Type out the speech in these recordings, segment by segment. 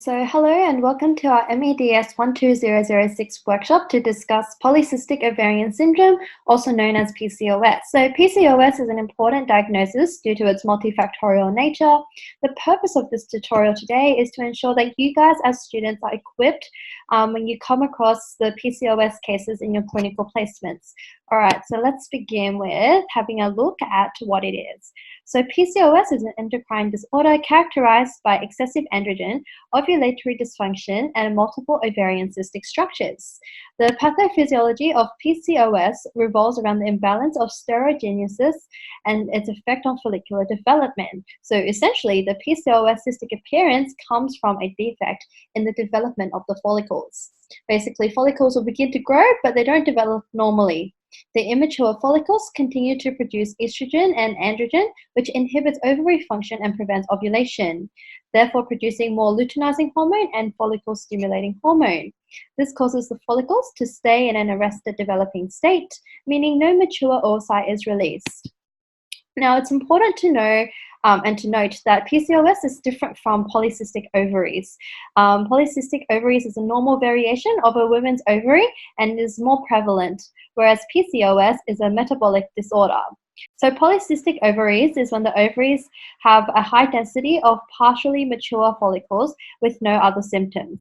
Hello and welcome to our MEDS 12006 workshop to discuss polycystic ovarian syndrome, also known as PCOS. PCOS is an important diagnosis due to its multifactorial nature. The purpose of this tutorial today is to ensure that you guys as students are equipped when you come across the PCOS cases in your clinical placements. Alright, so let's begin with having a look at what it is. PCOS is an endocrine disorder characterized by excessive androgen, ovulatory dysfunction, and multiple ovarian cystic structures. The pathophysiology of PCOS revolves around the imbalance of steroidogenesis and its effect on follicular development. So essentially, the PCOS cystic appearance comes from a defect in the development of the follicles. Basically, follicles will begin to grow, but they don't develop normally. The immature follicles continue to produce estrogen and androgen, which inhibits ovary function and prevents ovulation, therefore producing more luteinizing hormone and follicle-stimulating hormone. This causes the follicles to stay in an arrested developing state, meaning no mature oocyte is released. Now, it's important to know and to note that PCOS is different from polycystic ovaries. Polycystic ovaries is a normal variation of a woman's ovary and is more prevalent, whereas PCOS is a metabolic disorder. So polycystic ovaries is when the ovaries have a high density of partially mature follicles with no other symptoms.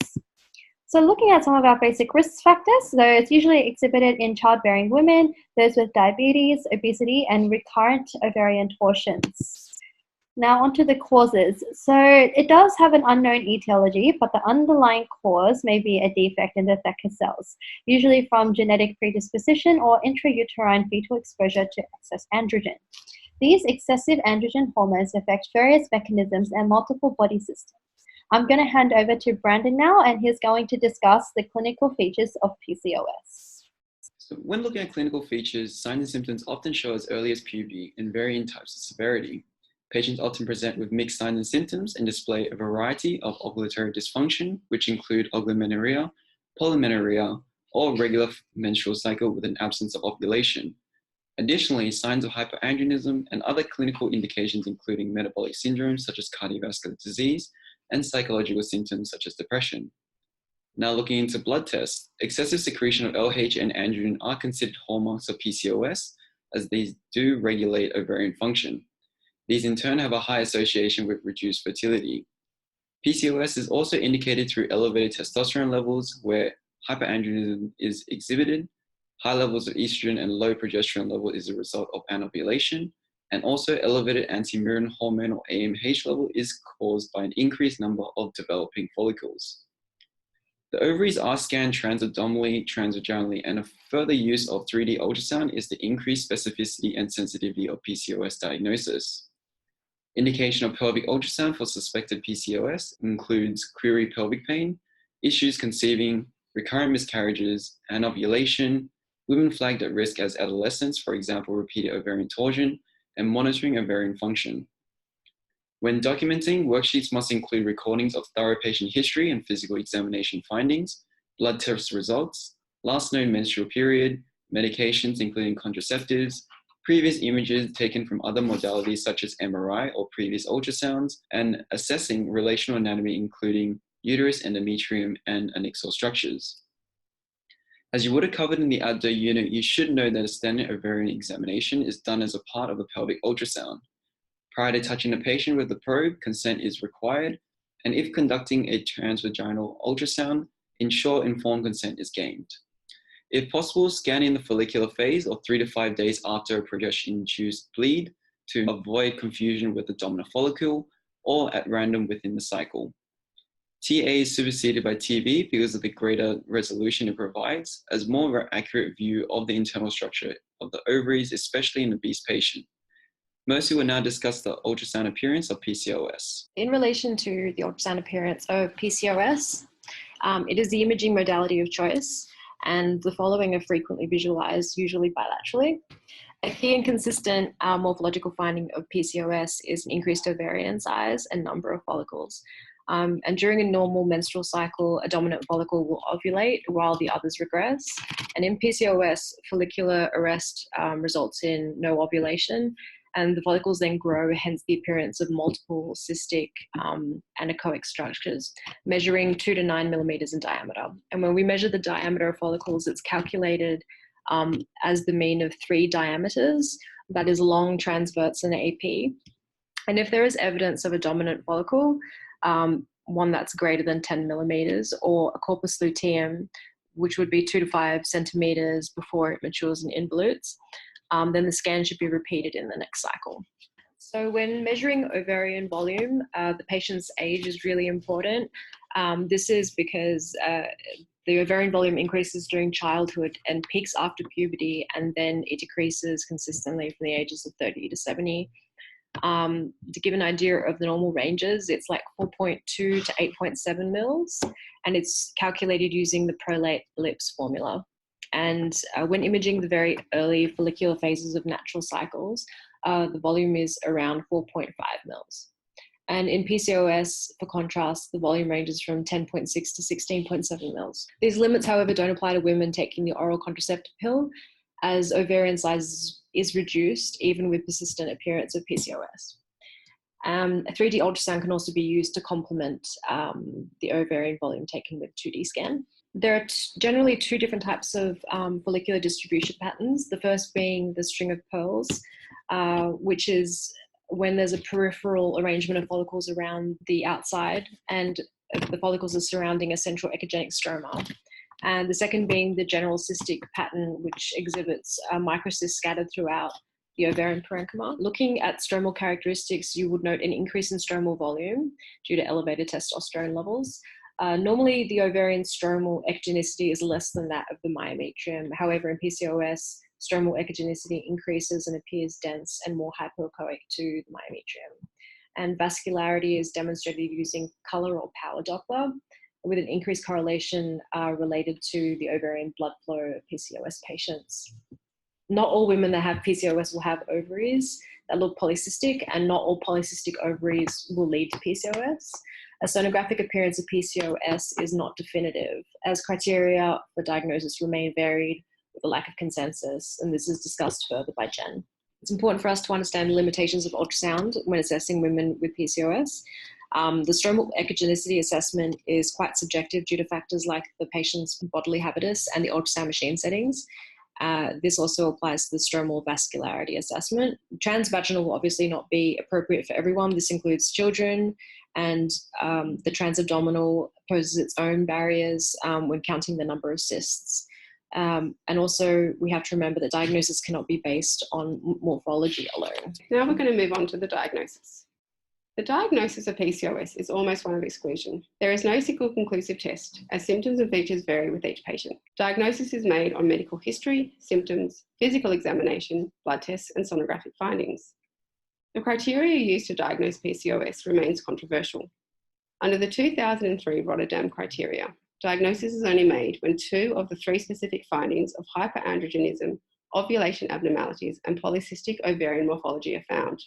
So looking at some of our basic risk factors, so it's usually exhibited in childbearing women, those with diabetes, obesity, and recurrent ovarian torsions. Now onto the causes. So it does have an unknown etiology, but the underlying cause may be a defect in the Thacker cells, usually from genetic predisposition or intrauterine fetal exposure to excess androgen. These excessive androgen hormones affect various mechanisms and multiple body systems. I'm going to hand over to Brandon now, and he's going to discuss the clinical features of PCOS. So when looking at clinical features, signs and symptoms often show as early as puberty and vary in types of severity. Patients often present with mixed signs and symptoms and display a variety of ovulatory dysfunction, which include oligomenorrhea, polymenorrhea, or regular menstrual cycle with an absence of ovulation. Additionally, signs of hyperandrogenism and other clinical indications including metabolic syndromes such as cardiovascular disease and psychological symptoms such as depression. Now looking into blood tests, excessive secretion of LH and androgen are considered hallmarks of PCOS as these do regulate ovarian function. These in turn have a high association with reduced fertility. PCOS is also indicated through elevated testosterone levels where hyperandrogenism is exhibited. High levels of estrogen and low progesterone level is a result of anovulation, and also elevated anti-murin hormone or AMH level is caused by an increased number of developing follicles. The ovaries are scanned transabdominally, transvaginally, and a further use of 3D ultrasound is to increase specificity and sensitivity of PCOS diagnosis. Indication of pelvic ultrasound for suspected PCOS includes query pelvic pain, issues conceiving, recurrent miscarriages, anovulation, women flagged at risk as adolescents, for example, repeated ovarian torsion, and monitoring ovarian function. When documenting, worksheets must include recordings of thorough patient history and physical examination findings, blood test results, last known menstrual period, medications including contraceptives, previous images taken from other modalities such as MRI or previous ultrasounds, and assessing relational anatomy including uterus, endometrium, and annexal structures. As you would have covered in the outdoor unit, you should know that a standard ovarian examination is done as a part of a pelvic ultrasound. Prior to touching the patient with the probe, consent is required, and if conducting a transvaginal ultrasound, ensure informed consent is gained. If possible, scan in the follicular phase or 3 to 5 days after a progesterone-induced bleed to avoid confusion with the dominant follicle or at random within the cycle. TA is superseded by TV because of the greater resolution it provides, as more accurate view of the internal structure of the ovaries, especially in obese patient. Mercy will now discuss the ultrasound appearance of PCOS. In relation to the ultrasound appearance of PCOS, it is the imaging modality of choice, and the following are frequently visualized, usually bilaterally. A key and consistent morphological finding of PCOS is an increased ovarian size and number of follicles. And during a normal menstrual cycle, a dominant follicle will ovulate while the others regress. And in PCOS, follicular arrest results in no ovulation, and the follicles then grow, hence the appearance of multiple cystic anechoic structures, measuring 2 to 9 millimeters in diameter. And when we measure the diameter of follicles, it's calculated as the mean of 3 diameters, that is long, transverse, and AP. And if there is evidence of a dominant follicle, one that's greater than 10 millimeters, or a corpus luteum, which would be 2 to 5 centimeters before it matures and involutes, then the scan should be repeated in the next cycle. So when measuring ovarian volume, the patient's age is really important. This is because the ovarian volume increases during childhood and peaks after puberty, and then it decreases consistently from the ages of 30 to 70. To give an idea of the normal ranges, it's like 4.2 to 8.7 mils, and it's calculated using the prolate Lips formula. And when imaging the very early follicular phases of natural cycles, the volume is around 4.5 mils. And in PCOS, for contrast, the volume ranges from 10.6 to 16.7 mils. These limits, however, don't apply to women taking the oral contraceptive pill, as ovarian size is reduced even with persistent appearance of PCOS. A 3D ultrasound can also be used to complement the ovarian volume taken with 2D scan. There are generally 2 different types of follicular distribution patterns, the first being the string of pearls, which is when there's a peripheral arrangement of follicles around the outside and the follicles are surrounding a central echogenic stroma. And the second being the general cystic pattern, which exhibits microcysts scattered throughout the ovarian parenchyma. Looking at stromal characteristics, you would note an increase in stromal volume due to elevated testosterone levels. Normally, the ovarian stromal echogenicity is less than that of the myometrium. However, in PCOS, stromal echogenicity increases and appears dense and more hypoechoic to the myometrium. And vascularity is demonstrated using color or power Doppler, with an increased correlation related to the ovarian blood flow of PCOS patients. Not all women that have PCOS will have ovaries that look polycystic, and not all polycystic ovaries will lead to PCOS. A sonographic appearance of PCOS is not definitive, as criteria for diagnosis remain varied with a lack of consensus, and this is discussed further by Jen. It's important for us to understand the limitations of ultrasound when assessing women with PCOS. The stromal echogenicity assessment is quite subjective due to factors like the patient's bodily habitus and the ultrasound machine settings. This also applies to the stromal vascularity assessment. Transvaginal will obviously not be appropriate for everyone. This includes children, and the transabdominal poses its own barriers when counting the number of cysts. And also we have to remember that diagnosis cannot be based on morphology alone. Now we're going to move on to the diagnosis. The diagnosis of PCOS is almost one of exclusion. There is no single conclusive test, as symptoms and features vary with each patient. Diagnosis is made on medical history, symptoms, physical examination, blood tests, and sonographic findings. The criteria used to diagnose PCOS remains controversial. Under the 2003 Rotterdam criteria, diagnosis is only made when 2 of the 3 specific findings of hyperandrogenism, ovulation abnormalities, and polycystic ovarian morphology are found.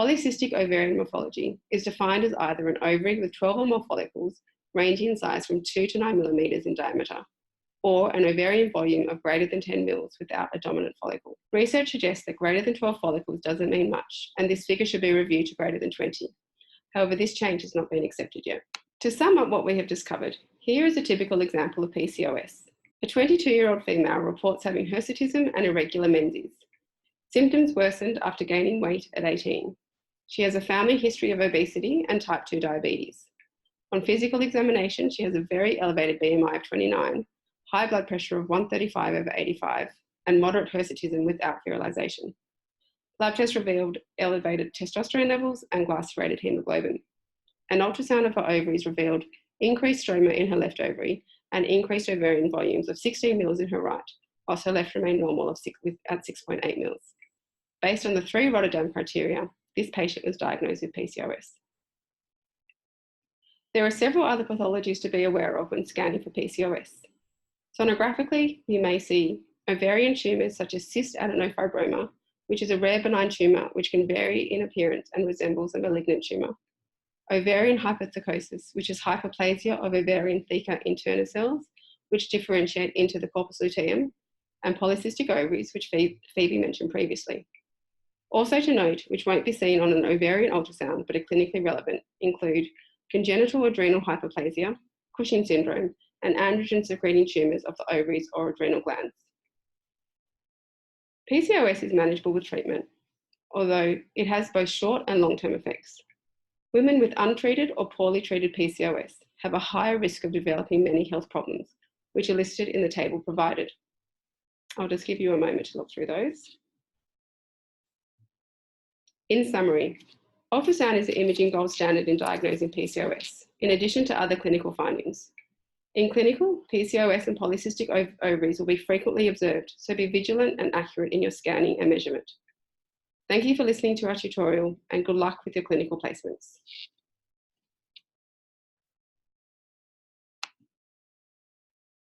Polycystic ovarian morphology is defined as either an ovary with 12 or more follicles ranging in size from 2 to 9 millimeters in diameter, or an ovarian volume of greater than 10 mils without a dominant follicle. Research suggests that greater than 12 follicles doesn't mean much, and this figure should be reviewed to greater than 20. However, this change has not been accepted yet. To sum up what we have discovered, here is a typical example of PCOS. A 22-year-old female reports having hirsutism and irregular menses. Symptoms worsened after gaining weight at 18. She has a family history of obesity and type 2 diabetes. On physical examination, she has a very elevated BMI of 29, high blood pressure of 135/85, and moderate hirsutism without virilization. Lab tests revealed elevated testosterone levels and glycerated hemoglobin. An ultrasound of her ovaries revealed increased stroma in her left ovary and increased ovarian volumes of 16 mils in her right, whilst her left remained normal at 6.8 mils. Based on the 3 Rotterdam criteria, this patient was diagnosed with PCOS. There are several other pathologies to be aware of when scanning for PCOS. Sonographically, you may see ovarian tumours such as cyst adenofibroma, which is a rare benign tumour which can vary in appearance and resembles a malignant tumour. Ovarian hypertrichosis, which is hyperplasia of ovarian theca interna cells, which differentiate into the corpus luteum, and polycystic ovaries, which Phoebe mentioned previously. Also to note, which won't be seen on an ovarian ultrasound but are clinically relevant, include congenital adrenal hyperplasia, Cushing syndrome, and androgen-secreting tumours of the ovaries or adrenal glands. PCOS is manageable with treatment, although it has both short and long-term effects. Women with untreated or poorly treated PCOS have a higher risk of developing many health problems, which are listed in the table provided. I'll just give you a moment to look through those. In summary, ultrasound is the imaging gold standard in diagnosing PCOS, in addition to other clinical findings. In clinical, PCOS and polycystic ovaries will be frequently observed, so be vigilant and accurate in your scanning and measurement. Thank you for listening to our tutorial, and good luck with your clinical placements.